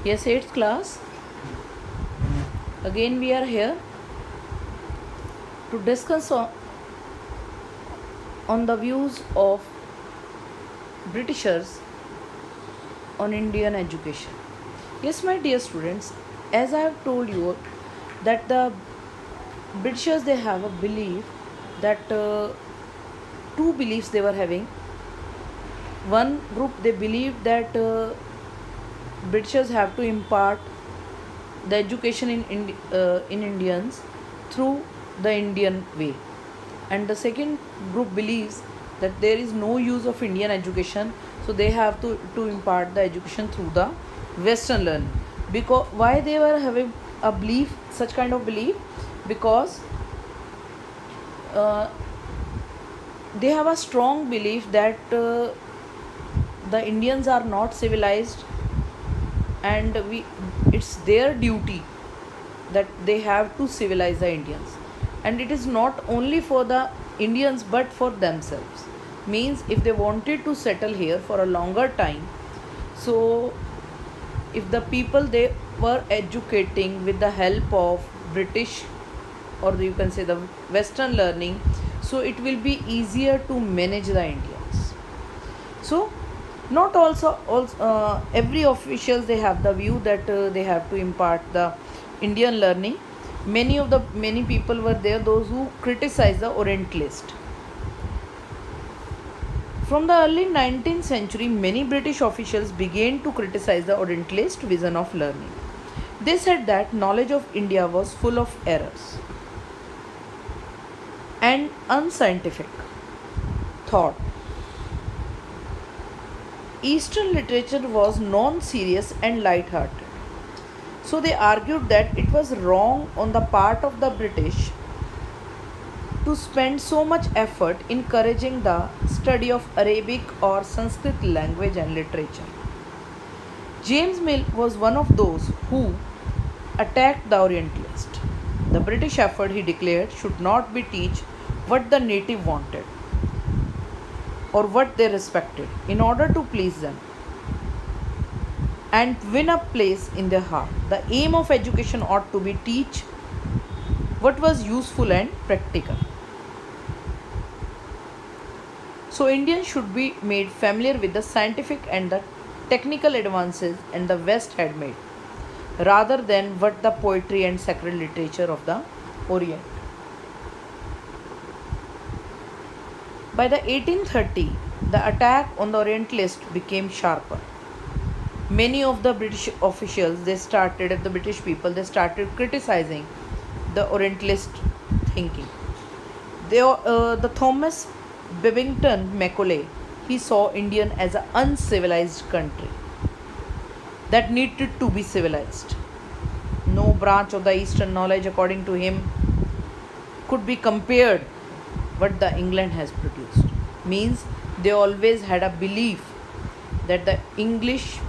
Yes, 8th class. Again, we are here to discuss on the views of Britishers on Indian education. Yes, my dear students, as I have told you that the Britishers they have a belief that two beliefs they were having. One group they believed that Britishers have to impart the education in Indians through the Indian way, and the second group believes that there is no use of Indian education, so they have to impart the education through the Western learning. Because why they were having a belief, such kind of belief, because uh, they have a strong belief that the Indians are not civilized, and it's their duty that they have to civilize the Indians, and it is not only for the Indians but for themselves. Means if they wanted to settle here for a longer time, so if the people they were educating with the help of British, or you can say the Western learning, so it will be easier to manage the Indians. So not also every officials they have the view that they have to impart the Indian learning. Many people were there those who criticized the Orientalist. From the early 19th century, many British officials began to criticize the Orientalist vision of learning. They said that knowledge of India was full of errors and unscientific thought. Eastern literature was non serious and light hearted. So they argued that it was wrong on the part of the British to spend so much effort encouraging the study of Arabic or Sanskrit language and literature. James Mill was one of those who attacked the Orientalist. The British effort, he declared, should not be teach what the native wanted or what they respected in order to please them and win a place in their heart. The aim of education ought to be teach what was useful and practical. So Indians should be made familiar with the scientific and the technical advances and the West had made, rather than what the poetry and sacred literature of the Orient. By the 1830, the attack on the Orientalists became sharper. Many of the British officials, the British people, they started criticizing the Orientalist thinking. The Thomas Babington Macaulay, he saw Indian as an uncivilized country that needed to be civilized. No branch of the Eastern knowledge, according to him, could be compared what the England has produced. Means they always had a belief that the English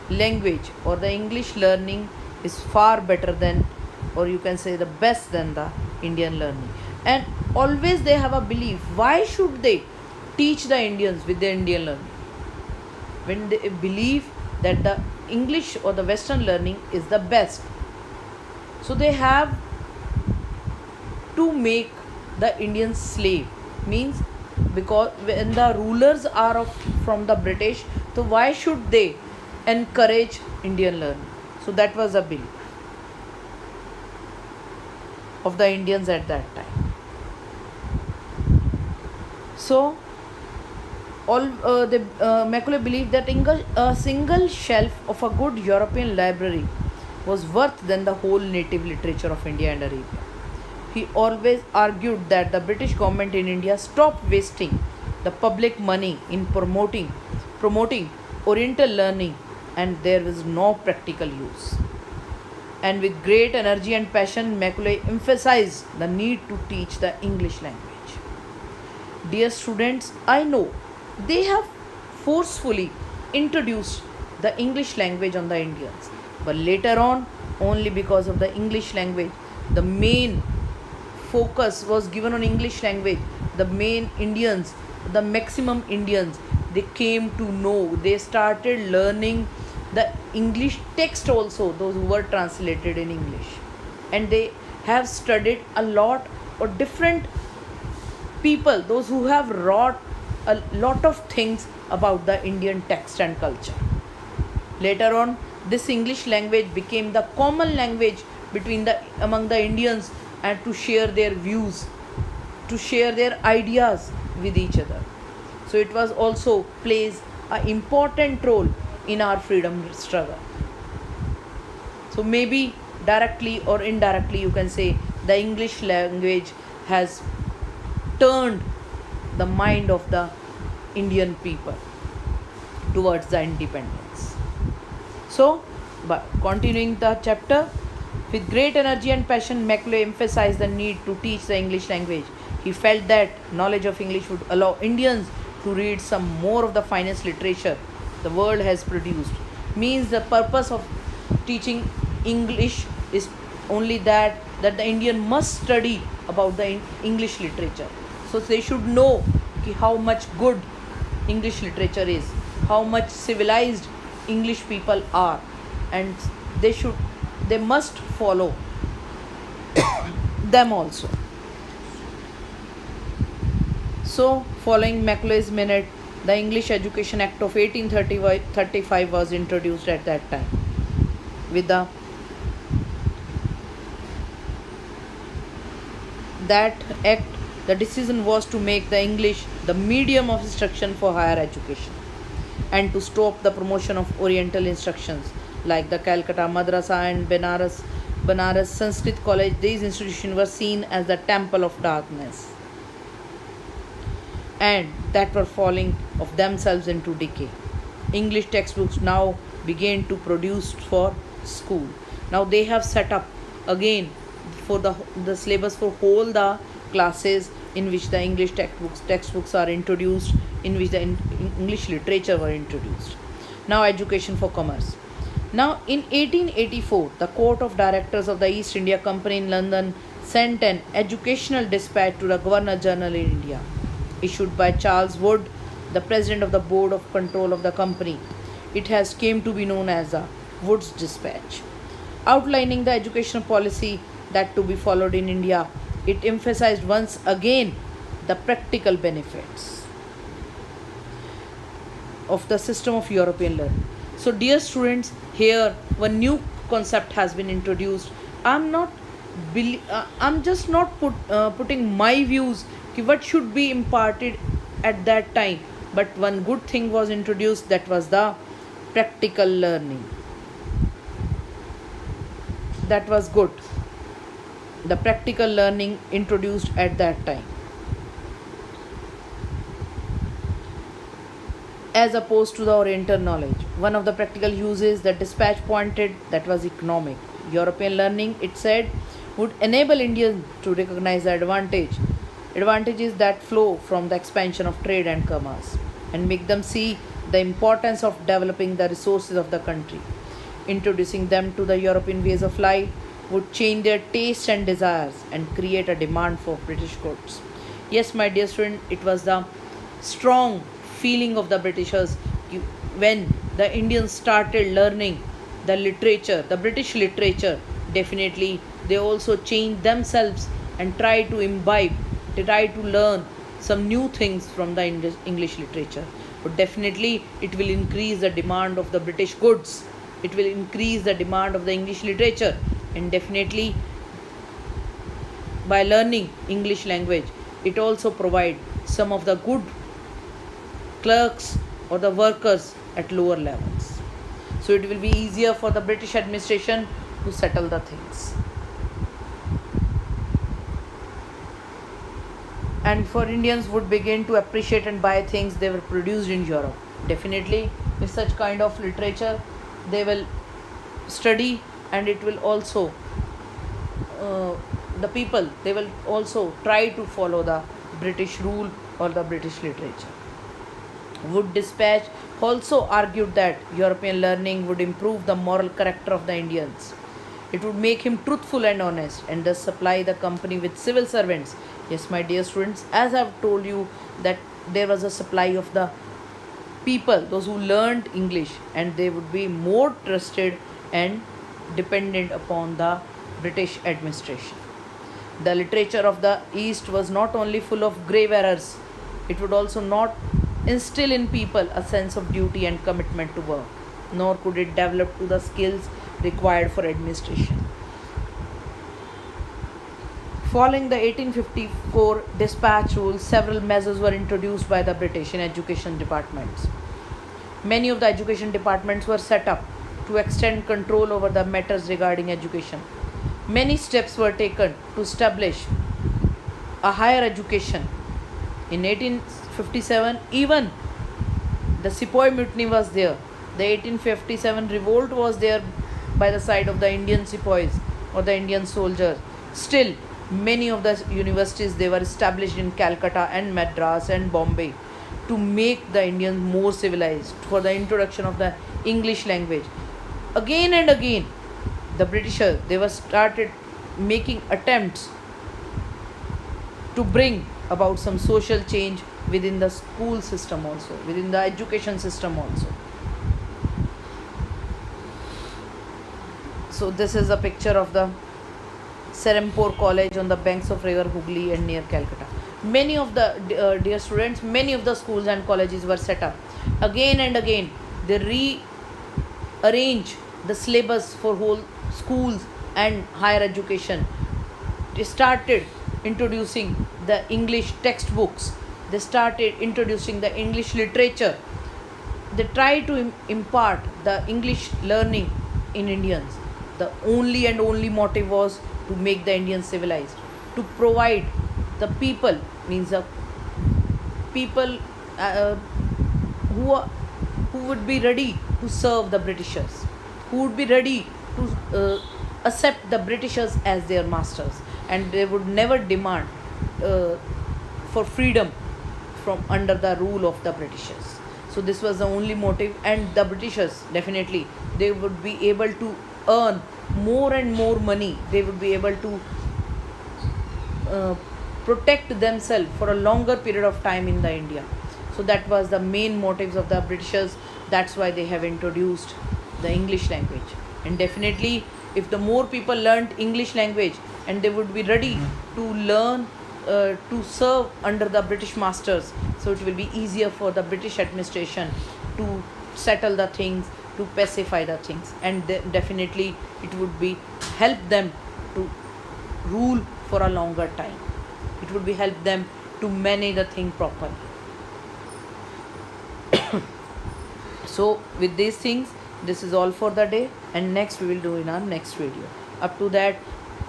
language or the English learning is far better than, or you can say the best than the Indian learning. And always they have a belief, why should they teach the Indians with the Indian learning when they believe that the English or the Western learning is the best? So they have to make the Indians slave. Means because when the rulers are from the British, so why should they encourage Indian learning? So that was a belief of the Indians at that time. So Macaulay believed that a single shelf of a good European library was worth than the whole native literature of India and Arabia. He always argued that the British government in India stopped wasting the public money in promoting Oriental learning, and there was no practical use. And with great energy and passion, Macaulay emphasized the need to teach the English language. Dear students, I know they have forcefully introduced the English language on the Indians, but later on, only because of the English language, the main focus was given on English language. The main Indians, the maximum Indians, they came to know, they started learning the English text also, those who were translated in English. And they have studied a lot of different people, those who have wrought a lot of things about the Indian text and culture. Later on, this English language became the common language among the Indians, and to share their views, to share their ideas with each other. So it was also plays an important role in our freedom struggle. So maybe directly or indirectly you can say the English language has turned the mind of the Indian people towards the independence. So, but continuing the chapter, with great energy and passion, Macaulay emphasized the need to teach the English language. He felt that knowledge of English would allow Indians to read some more of the finest literature the world has produced. Means the purpose of teaching English is only that the Indian must study about the English literature. So they should know how much good English literature is, how much civilized English people are, and they must follow them also. So, following Macaulay's minute, the English Education Act of 1835 was introduced at that time. With that act, the decision was to make the English the medium of instruction for higher education, and to stop the promotion of Oriental instructions like the Calcutta Madrasa and Banaras Sanskrit College. These institutions were seen as the temple of darkness, and that were falling of themselves into decay. English textbooks now began to produce for school. Now they have set up again for the syllabus for whole the classes in which the English textbooks are introduced, in which the English literature were introduced. Now education for commerce. Now in 1884, the Court of Directors of the East India Company in London sent an educational dispatch to the Governor General in India, issued by Charles Wood, the President of the Board of Control of the company. It has came to be known as the Wood's Dispatch. Outlining the educational policy that to be followed in India, it emphasized once again the practical benefits of the system of European learning. So, dear students, here one new concept has been introduced. I'm just not putting my views what should be imparted at that time, but one good thing was introduced, that was the practical learning. That was good, the practical learning introduced at that time, as opposed to the Oriental knowledge. One of the practical uses that dispatch pointed, that was economic. European learning, it said, would enable Indians to recognize the advantages that flow from the expansion of trade and commerce, and make them see the importance of developing the resources of the country. Introducing them to the European ways of life would change their tastes and desires and create a demand for British goods. Yes, my dear student, it was the strong feeling of the Britishers when the Indians started learning the literature, the British literature. Definitely, they also changed themselves and tried to imbibe, they try to learn some new things from the English literature. But definitely, it will increase the demand of the British goods. It will increase the demand of the English literature, and definitely by learning English language, it also provide some of the good clerks or the workers at lower levels. So it will be easier for the British administration to settle the things. And for Indians would begin to appreciate and buy things they were produced in Europe. Definitely, with such kind of literature, they will study, and it will also the people, they will also try to follow the British rule or the British literature. Wood Dispatch also argued that European learning would improve the moral character of the Indians. It would make him truthful and honest, and thus supply the company with civil servants. Yes, my dear students, as I have told you that there was a supply of the people, those who learned English, and they would be more trusted and dependent upon the British administration. The literature of the East was not only full of grave errors, it would also not instill in people a sense of duty and commitment to work, nor could it develop to the skills required for administration. Following the 1854 dispatch rules, several measures were introduced by the British in education departments. Many of the education departments were set up to extend control over the matters regarding education. Many steps were taken to establish a higher education. In 1857, even the Sepoy Mutiny was there. The 1857 revolt was there by the side of the Indian sepoys or the Indian soldiers. Still, many of the universities, they were established in Calcutta and Madras and Bombay to make the Indians more civilized, for the introduction of the English language. Again and again, the Britishers, they were started making attempts to bring about some social change within the school system also, within the education system also. So this is a picture of the Serampore College on the banks of river Hooghly and near Calcutta. Many of the dear students, many of the schools and colleges were set up. Again and again, they rearrange the syllabus for whole schools and higher education. They started introducing the English textbooks. They started introducing the English literature. They tried to impart the English learning in Indians. The only and only motive was to make the Indians civilized, to provide the people, means the people who would be ready to serve the Britishers, who would be ready to accept the Britishers as their masters, and they would never demand for freedom from under the rule of the Britishers. So this was the only motive, and the Britishers definitely, they would be able to earn more and more money. They would be able to protect themselves for a longer period of time in the India. So that was the main motives of the Britishers. That's why they have introduced the English language. And definitely, if the more people learned English language, and they would be ready to learn to serve under the British masters, so it will be easier for the British administration to settle the things, to pacify the things, and definitely it would be help them to rule for a longer time. It would be help them to manage the thing properly. So with these things, this is all for the day, and next we will do in our next video. Up to that,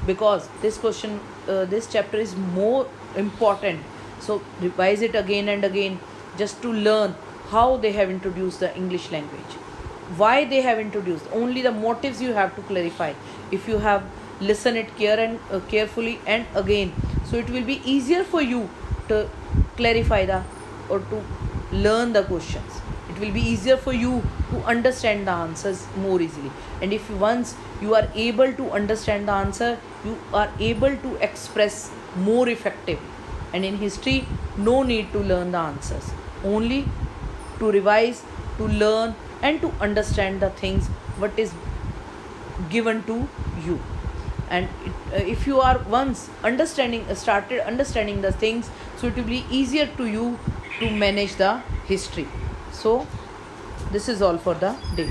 because this question, this chapter is more important, so revise it again and again, just to learn how they have introduced the English language, why they have introduced. Only the motives you have to clarify. If you have listened it carefully and again, so it will be easier for you to clarify the or to learn the questions. It will be easier for you to understand the answers more easily. And if once you are able to understand the answer, you are able to express more effectively. And in history, no need to learn the answers, only to revise, to learn, and to understand the things what is given to you. And if you are once started understanding the things, so it will be easier to you to manage the history. So this is all for the day.